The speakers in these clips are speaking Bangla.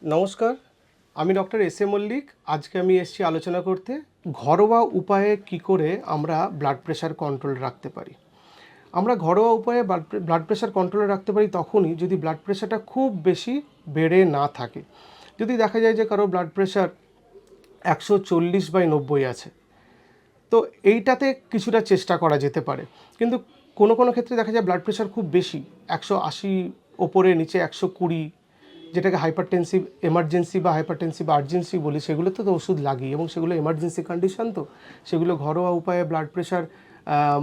নমস্কার, আমি ডক্টর এস এ মল্লিক। আজকে আমি এসেছি আলোচনা করতে ঘরোয়া উপায়ে কি করে আমরা ব্লাড প্রেশার কন্ট্রোল রাখতে পারি। আমরা ঘরোয়া উপায়ে ব্লাড প্রেশার কন্ট্রোলে রাখতে পারি তখনই যদি ব্লাড প্রেশারটা খুব বেশি বেড়ে না থাকে। যদি দেখা যায় যে কারো ব্লাড প্রেশার 140/90 আছে, তো এইটাতে কিছুটা চেষ্টা করা যেতে পারে। কিন্তু কোনো কোনো ক্ষেত্রে দেখা যায় ব্লাড প্রেশার খুব বেশি, 180 ওপরে নিচে 120, যেটাকে হাইপারটেনসিভ এমার্জেন্সি বা হাইপারটেনসিভ আর্জেন্সি বলি, সেগুলোতে তো ওষুধ লাগেই এবং সেগুলো এমার্জেন্সি কন্ডিশন, তো সেগুলো ঘরোয়া উপায়ে ব্লাড প্রেশার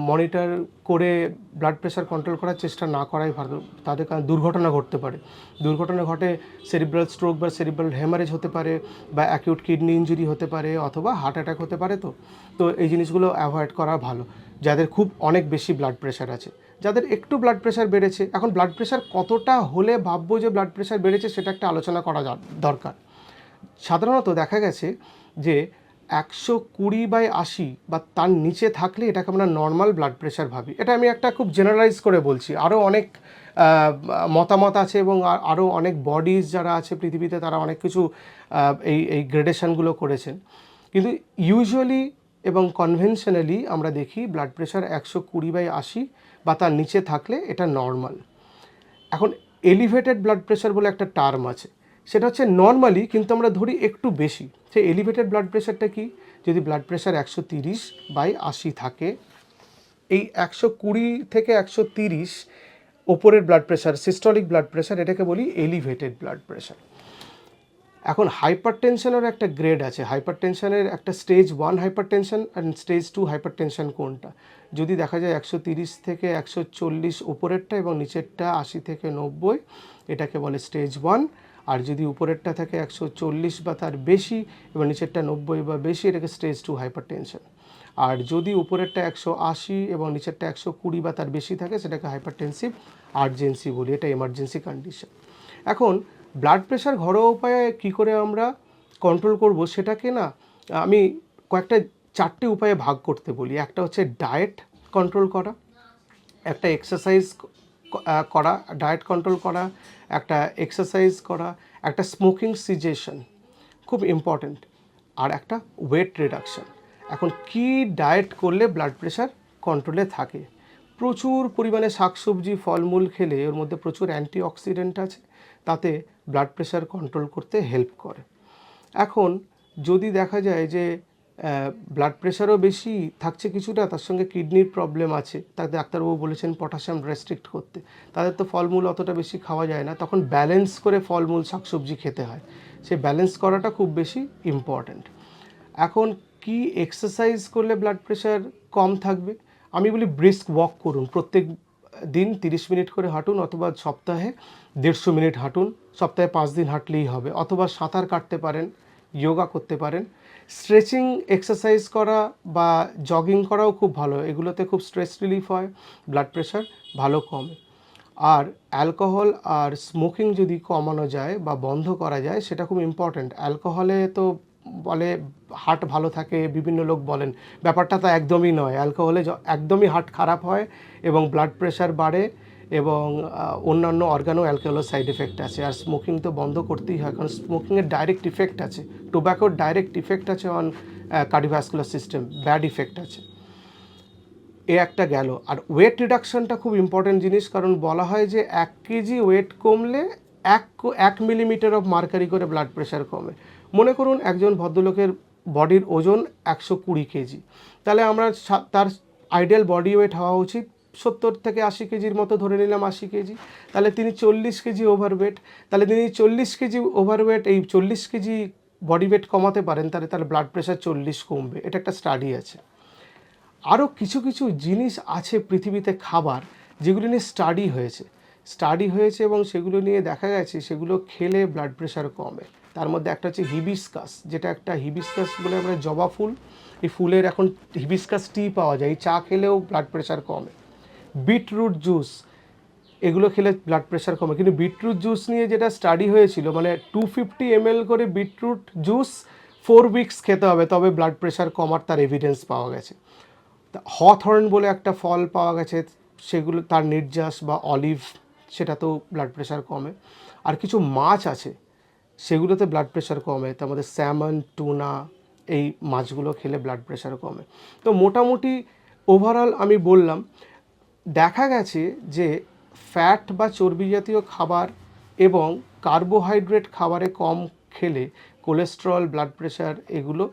মনিটর করে ব্লাড প্রেশার কন্ট্রোল করার চেষ্টা না করাই ভালো। তাদের কারণে দুর্ঘটনা ঘটতে পারে। দুর্ঘটনা ঘটে সেরিব্রাল স্ট্রোক বা সেরিব্রাল হ্যামারেজ হতে পারে, বা অ্যাকিউট কিডনি ইঞ্জুরি হতে পারে, অথবা হার্ট অ্যাটাক হতে পারে। তো এই জিনিসগুলো অ্যাভয়েড করা ভালো যাদের খুব অনেক বেশি ব্লাড প্রেশার আছে। যাদের একটু ব্লাড প্রেশার বেড়েছে, এখন ব্লাড প্রেশার কতটা হলে ভাববো যে ব্লাড প্রেশার বেড়েছে সেটা একটা আলোচনা করা দরকার। সাধারণত দেখা গেছে যে 120/80 বা তার নিচে থাকলে এটাকে আমরা নর্মাল ব্লাড প্রেশার ভাবি। এটা আমি একটা খুব জেনারেলাইজ করে বলছি, আরও অনেক মতামত আছে এবং আরও অনেক বডিজ যারা আছে পৃথিবীতে তারা অনেক কিছু এই গ্রেডেশনগুলো করেছেন। কিন্তু ইউজুয়ালি এবং কনভেনশনালি আমরা দেখি ব্লাড প্রেশার 120/80 বা তার নিচে থাকলে এটা নর্মাল। এখন এলিভেটেড ব্লাড প্রেশার বলে একটা টার্ম আছে, সেটা হচ্ছে নর্মালি কিন্তু আমরা ধরি একটু বেশি। সেই এলিভেটেড ব্লাড প্রেশারটা কি? যদি ব্লাড প্রেশার 130/80 থাকে, এই 120 থেকে 130 ওপরের blood pressure, systolic blood pressure, এটাকে বলি এলিভেটেড ব্লাড প্রেশার। এখন হাইপারটেনশনের একটা গ্রেড আছে। হাইপারটেনশনের একটা stage 1 hypertension and stage 2 hypertension কোনটা? যদি দেখা যায় 130 থেকে 140 উপরেরটা এবং নিচেরটা 80 থেকে 90, এটাকে বলে স্টেজ 1। আর যদি উপরেরটা থাকে 140 বা তার বেশি এবং নিচেরটা 90 বা বেশি, এটাকে স্টেজ 2 হাইপারটেনশন। আর যদি উপরেরটা 180 এবং নিচেরটা 120 বা তার বেশি থাকে, সেটাকে হাইপারটেনসিভ আর্জেন্সি বলি। এটা এমার্জেন্সি কন্ডিশন। এখন ব্লাড প্রেশার ঘরোয়া উপায়ে কী করে আমরা কন্ট্রোল করব, সেটাকে না আমি কয়েকটা 4টে উপায়ে ভাগ করতে বলি। একটা হচ্ছে ডায়েট কন্ট্রোল করা, একটা এক্সারসাইজ করা, ডায়েট কন্ট্রোল করা, একটা এক্সারসাইজ করা, একটা স্মোকিং সিজেশন খুব ইম্পর্ট্যান্ট, আর একটা ওয়েট রিডাকশন। এখন কি ডায়েট করলে ব্লাড প্রেশার কন্ট্রোলে থাকে? প্রচুর পরিমাণে শাকসবজি ফলমূল খেলে, ওর মধ্যে প্রচুর অ্যান্টিঅক্সিডেন্ট আছে, তাতে ব্লাড প্রেশার কন্ট্রোল করতে হেল্প করে। এখন যদি দেখা যায় যে ব্লাড প্রেশারও বেশি থাকছে কিছুটা, তার সঙ্গে কিডনির প্রবলেম আছে, তাতে ডাক্তারবাবু বলেছেন পটাশিয়াম রেস্ট্রিক্ট করতে, তাদের তো ফলমূল অতটা বেশি খাওয়া যায় না, তখন ব্যালেন্স করে ফলমূল শাকসবজি খেতে হয়। সেই ব্যালেন্স করাটা খুব বেশি ইম্পর্ট্যান্ট। এখন কি এক্সারসাইজ করলে ব্লাড প্রেশার কম থাকবে? আমি বলি ব্রিস্ক ওয়াক করুন, প্রত্যেক দিন 30 মিনিট করে হাঁটুন, অথবা সপ্তাহে 150 মিনিট হাঁটুন। সপ্তাহে 5 দিন হাঁটলেই হবে। অথবা সাঁতার কাটতে পারেন, যোগা করতে পারেন। স্ট্রেচিং এক্সারসাইজ করা বা জগিং করাও খুব ভালো, এগুলোতে খুব স্ট্রেস রিলিফ হয়, ব্লাড প্রেশার ভালো কমে। আর অ্যালকোহল আর স্মোকিং যদি কমানো যায় বা বন্ধ করা যায়, সেটা খুব ইম্পর্ট্যান্ট। অ্যালকোহলে তো বলে হার্ট ভালো থাকে, বিভিন্ন লোক বলেন, ব্যাপারটা তো একদমই নয়। অ্যালকোহলে একদমই হার্ট খারাপ হয় এবং ব্লাড প্রেশার বাড়ে, এবং অন্যান্য অর্গানও অ্যালকোহলের সাইড এফেক্ট আছে। আর স্মোকিং তো বন্ধ করতেই হয়, কারণ স্মোকিংয়ের ডাইরেক্ট ইফেক্ট আছে, টোব্যাকোর ডাইরেক্ট ইফেক্ট আছে on cardiovascular system, bad effect আছে। এ একটা গেল। আর ওয়েট রিডাকশনটা খুব ইম্পর্টেন্ট জিনিস, কারণ বলা হয় যে 1 কেজি ওয়েট কমলে 1 মিলিমিটার অফ মার্কারি করে ব্লাড প্রেশার কমে। মনে করুন একজন ভদ্রলোকের বডির ওজন 120 কেজি, তাহলে আমরা তার আইডিয়াল বডি ওয়েট হওয়া উচিত 70 থেকে 80 কেজির মতো, ধরে নিলাম 80 কেজি। তাহলে তিনি 40 কেজি ওভারওয়েট, তাহলে তিনি 40 কেজি ওভারওয়েট, এই 40 কেজি বডি ওয়েট কমাতে পারেন, তাহলে ব্লাড প্রেশার 40 কমবে। এটা একটা স্টাডি আছে। আরও কিছু কিছু জিনিস আছে পৃথিবীতে খাবার, যেগুলো নিয়ে স্টাডি হয়েছে এবং সেগুলো নিয়ে দেখা গেছে সেগুলো খেলে ব্লাড প্রেশার কমে। তার মধ্যে একটা হচ্ছে হিবিস্কাস, যেটা একটা হিবিস্কাস বলে আমরা জবা ফুল, এই ফুলের এখন হিবিস্কাস টি পাওয়া যায়, এই চা খেলেও ব্লাড প্রেশার কমে। বিটরুট জুস, এগুলো খেলে ব্লাড প্রেশার কমে। কিন্তু বিটরুট জুস নিয়ে যেটা স্টাডি হয়েছিল, মানে 250 ml করে বিটরুট জুস 4 উইকস খেতে হবে, তবে ব্লাড প্রেশার কমার তার এভিডেন্স পাওয়া গেছে। হথর্ন বলে একটা ফল পাওয়া গেছে, সেগুলো তার নির্যাস বা অলিভ, সেটাতেও ব্লাড প্রেশার কমে। আর কিছু মাছ আছে সেগুলোতে ব্লাড প্রেশার কমে। তার মধ্যে স্যামন, টুনা এই মাছগুলো খেলে ব্লাড প্রেশার কমে। তো মোটামুটি ওভারঅল আমি বললাম, দেখা গেছে যে ফ্যাট বা চর্বি জাতীয় খাবার এবং কার্বোহাইড্রেট খাবারে কম খেলে কোলেস্টেরল, ব্লাড প্রেশার এগুলো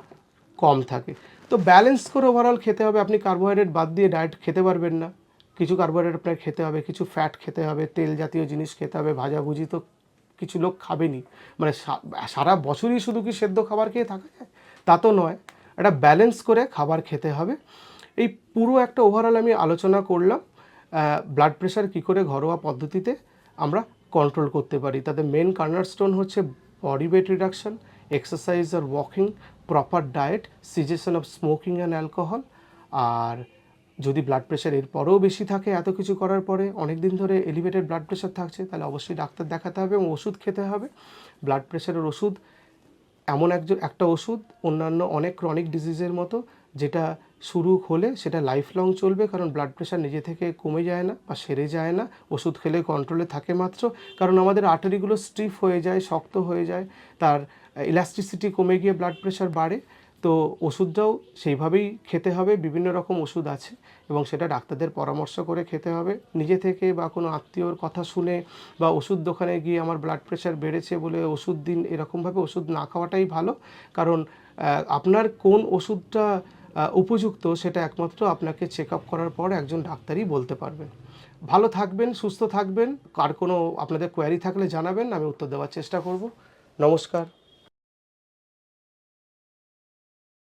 কম থাকে। তো ব্যালেন্স করে ওভারঅল খেতে হবে। আপনি কার্বোহাইড্রেট বাদ দিয়ে ডায়েট খেতে পারবেন না। কিছু কার্বোহাইড্রেট আপনার খেতে হবে, কিছু ফ্যাট খেতে হবে, তেল জাতীয় জিনিস খেতে হবে, ভাজাভুজি তো কিছু লোক খাবেনই। মানে সারা বছরই শুধু কি সেদ্ধ খাবার খেয়ে থাকা যায়? তা তো নয়। একটা ব্যালেন্স করে খাবার খেতে হবে। এই পুরো একটা ওভারঅল আমি আলোচনা করলাম ব্লাড প্রেশার কী করে ঘরোয়া পদ্ধতিতে আমরা কন্ট্রোল করতে পারি। তাদের মেন কর্নারস্টোন হচ্ছে বডি ওয়েট রিডাকশন, এক্সারসাইজ আর walking, proper diet, cessation of smoking and alcohol. আর যদি ব্লাড প্রেশার এরপরেও বেশি থাকে, এত কিছু করার পরে অনেক দিন ধরে এলিভেটেড ব্লাড প্রেশার থাকছে, তাহলে অবশ্যই ডাক্তার দেখাতে হবে এবং ওষুধ খেতে হবে। ব্লাড প্রেশারের ওষুধ এমন একটা ওষুধ অন্যান্য অনেক ক্রনিক ডিজিজের মতো, যেটা শুরু হলে সেটা লাইফ লং চলবে, কারণ ব্লাড প্রেশার নিজে থেকে কমে যায় না বা সেরে যায় না, ওষুধ খেলে কন্ট্রোলে থাকে মাত্র। কারণ আমাদের আর্টারিগুলো স্টিফ হয়ে যায়, শক্ত হয়ে যায়, তার ইলাস্টিসিটি কমে গিয়ে ব্লাড প্রেশার বাড়ে। তো ওষুধটাও সেইভাবেই খেতে হবে। বিভিন্ন রকম ওষুধ আছে এবং সেটা ডাক্তারদের পরামর্শ করে খেতে হবে। নিজে থেকে বা কোনো আত্মীয়র কথা শুনে বা ওষুধ দোকানে গিয়ে আমার ব্লাড প্রেশার বেড়েছে বলে ওষুধ দিন, এরকমভাবে ওষুধ না খাওয়াটাই ভালো। কারণ আপনার কোন ওষুধটা উপযুক্ত সেটা একমাত্র আপনাকে চেক আপ করার পর একজন ডাক্তারই বলতে পারবেন। ভালো থাকবেন, সুস্থ থাকবেন। কার কোনো আপনাদের কোয়ারি থাকলে জানাবেন, আমি উত্তর দেওয়ার চেষ্টা করব। নমস্কার।